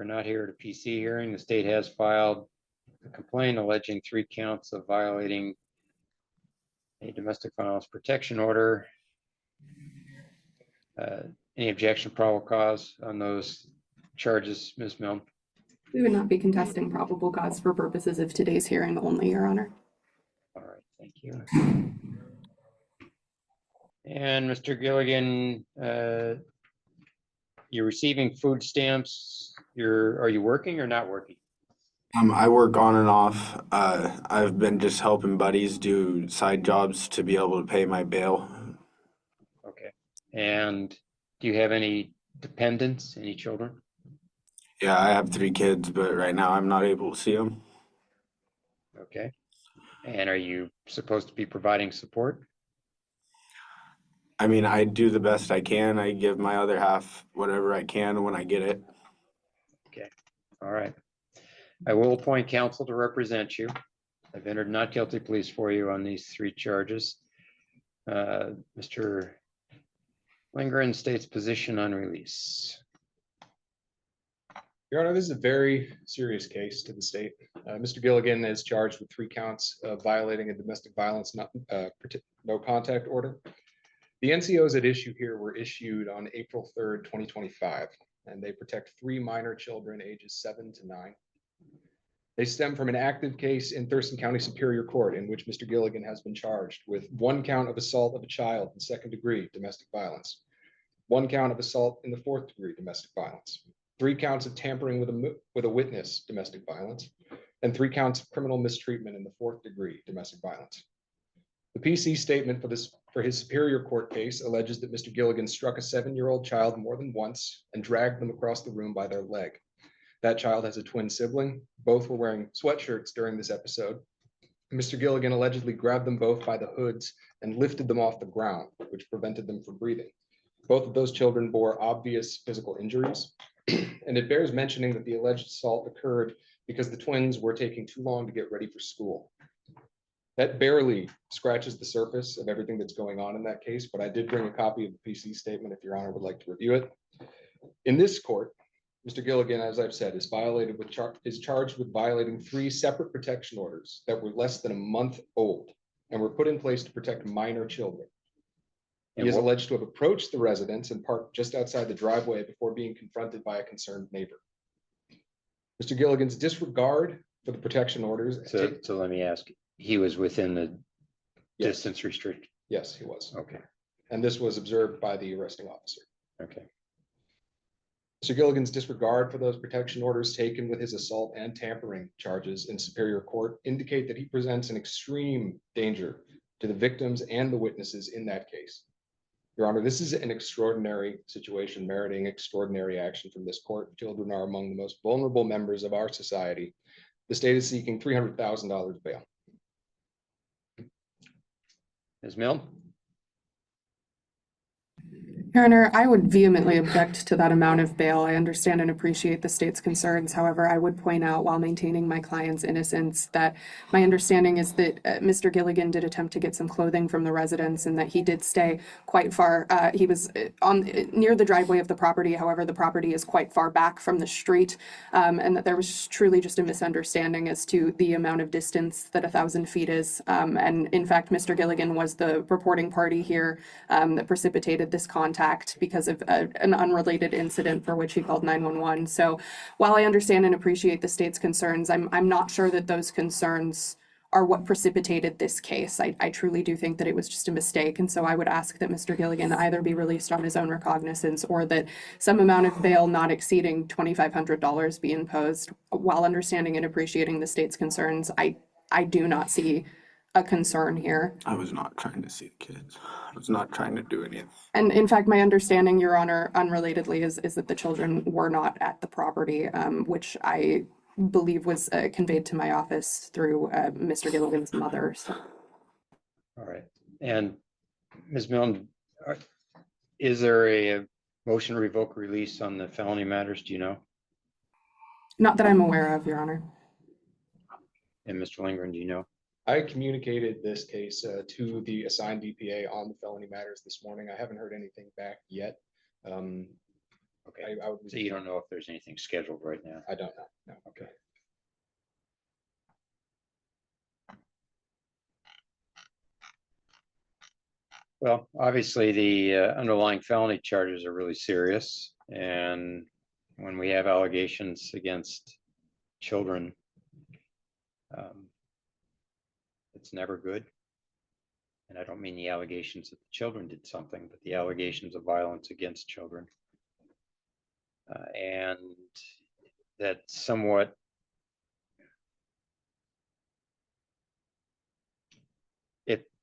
are not here at a PC hearing. The state has filed a complaint alleging 3 counts of violating a domestic violence protection order. Any objection, probable cause on those charges, Ms. Milne? We would not be contesting probable cause for purposes of today's hearing only, Your Honor. All right, thank you. And Mr. Gilligan, you're receiving food stamps. Are you working or not working? I work on and off. I've been just helping buddies do side jobs to be able to pay my bail. Okay. And do you have any dependents, any children? Yeah, I have 3 kids, but right now I'm not able to see them. Okay. And are you supposed to be providing support? I mean, I do the best I can. I give my other half whatever I can when I get it. Okay. All right. I will appoint counsel to represent you. I've entered not guilty pleas for you on these 3 charges. Mr. Lindgren states position on release. Your Honor, this is a very serious case to the state. Mr. Gilligan is charged with 3 counts of violating a domestic violence no contact order. The NCOs at issue here were issued on April 3rd, 2025, and they protect 3 minor children ages 7 to 9. They stem from an active case in Thurston County Superior Court in which Mr. Gilligan has been charged with 1 count of assault of a child in 2nd degree domestic violence, 1 count of assault in the 4th degree domestic violence, 3 counts of tampering with a witness domestic violence, and 3 counts of criminal mistreatment in the 4th degree domestic violence. The PC statement for his Superior Court case alleges that Mr. Gilligan struck a 7-year-old child more than once and dragged them across the room by their leg. That child has a twin sibling. Both were wearing sweatshirts during this episode. Mr. Gilligan allegedly grabbed them both by the hoods and lifted them off the ground, which prevented them from breathing. Both of those children bore obvious physical injuries, and it bears mentioning that the alleged assault occurred because the twins were taking too long to get ready for school. That barely scratches the surface of everything that's going on in that case, but I did bring a copy of the PC statement if Your Honor would like to review it. In this court, Mr. Gilligan, as I've said, is charged with violating 3 separate protection orders that were less than a month old and were put in place to protect minor children. He is alleged to have approached the residence and parked just outside the driveway before being confronted by a concerned neighbor. Mr. Gilligan's disregard for the protection orders. So let me ask, he was within the distance restriction? Yes, he was. Okay. And this was observed by the arresting officer. Okay. Mr. Gilligan's disregard for those protection orders taken with his assault and tampering charges in Superior Court indicate that he presents an extreme danger to the victims and the witnesses in that case. Your Honor, this is an extraordinary situation meriting extraordinary action from this court. Children are among the most vulnerable members of our society. The state is seeking $300,000 bail. Ms. Milne? Your Honor, I would vehemently object to that amount of bail. I understand and appreciate the state's concerns. However, I would point out while maintaining my client's innocence that my understanding is that Mr. Gilligan did attempt to get some clothing from the residence and that he did stay quite far. He was near the driveway of the property. However, the property is quite far back from the street, and that there was truly just a misunderstanding as to the amount of distance that 1,000 feet is. And in fact, Mr. Gilligan was the reporting party here that precipitated this contact because of an unrelated incident for which he called 911. So while I understand and appreciate the state's concerns, I'm not sure that those concerns are what precipitated this case. I truly do think that it was just a mistake. And so I would ask that Mr. Gilligan either be released on his own recognizance or that some amount of bail not exceeding $2,500 be imposed. While understanding and appreciating the state's concerns, I do not see a concern here. I was not trying to see the kids. I was not trying to do anything. And in fact, my understanding, Your Honor, unrelatedly, is that the children were not at the property, which I believe was conveyed to my office through Mr. Gilligan's mother. So. All right. And Ms. Milne, is there a motion to revoke release on the felony matters? Do you know? Not that I'm aware of, Your Honor. And Mr. Lindgren, do you know? I communicated this case to the assigned DPA on the felony matters this morning. I haven't heard anything back yet. Okay, I would. so you don't know if there's anything scheduled right now? I don't know. No. Okay. Well, obviously, the underlying felony charges are really serious, and when we have allegations against children, it's never good. And I don't mean the allegations that the children did something, but the allegations of violence against children. And that somewhat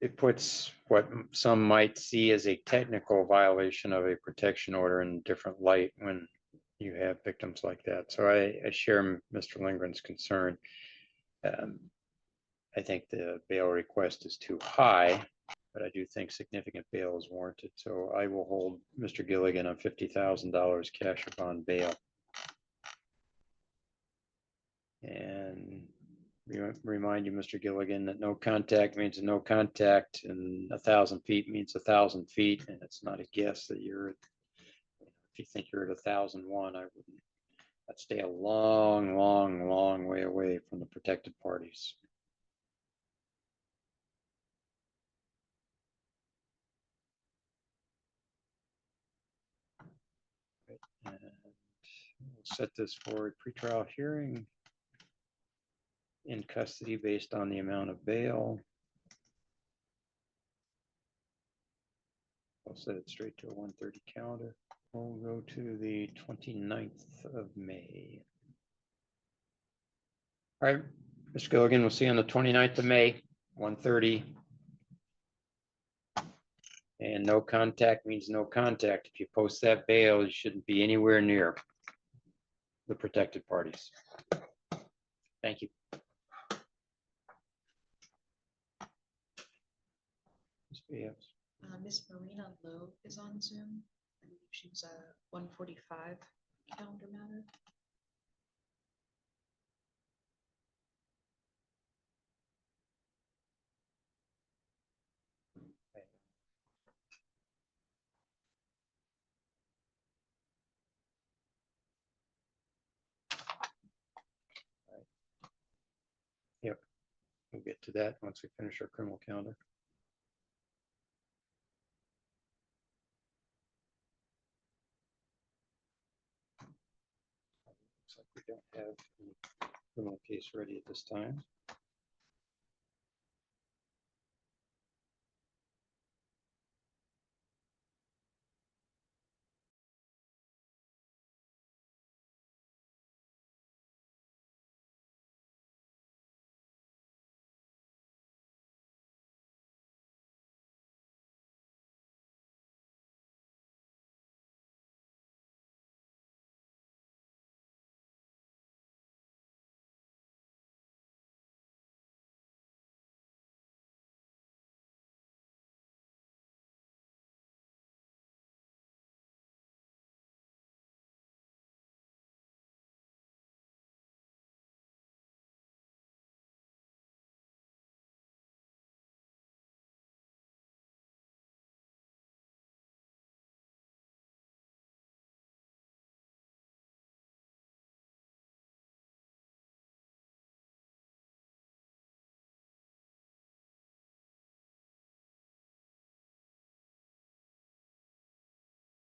it puts what some might see as a technical violation of a protection order in a different light when you have victims like that. So I share Mr. Lindgren's concern. I think the bail request is too high, but I do think significant bail is warranted. So I will hold Mr. Gilligan on $50,000 cash or bond bail. And remind you, Mr. Gilligan, that no contact means no contact, and 1,000 feet means 1,000 feet, and it's not a guess that you're. If you think you're at 1,001, I wouldn't. I'd stay a long, long, long way away from the protected parties. And we'll set this for a pretrial hearing in custody based on the amount of bail. I'll set it straight to a 1:30 calendar. We'll go to the 29th of May. All right, Mr. Gilligan, we'll see you on the 29th of May, 1:30. And no contact means no contact. If you post that bail, you shouldn't be anywhere near the protected parties. Thank you. Miss Marina Lowe is on Zoom. I believe she's a 1:45 calendar matter. Yep, we'll get to that once we finish our criminal calendar. Looks like we don't have any criminal case ready at this time.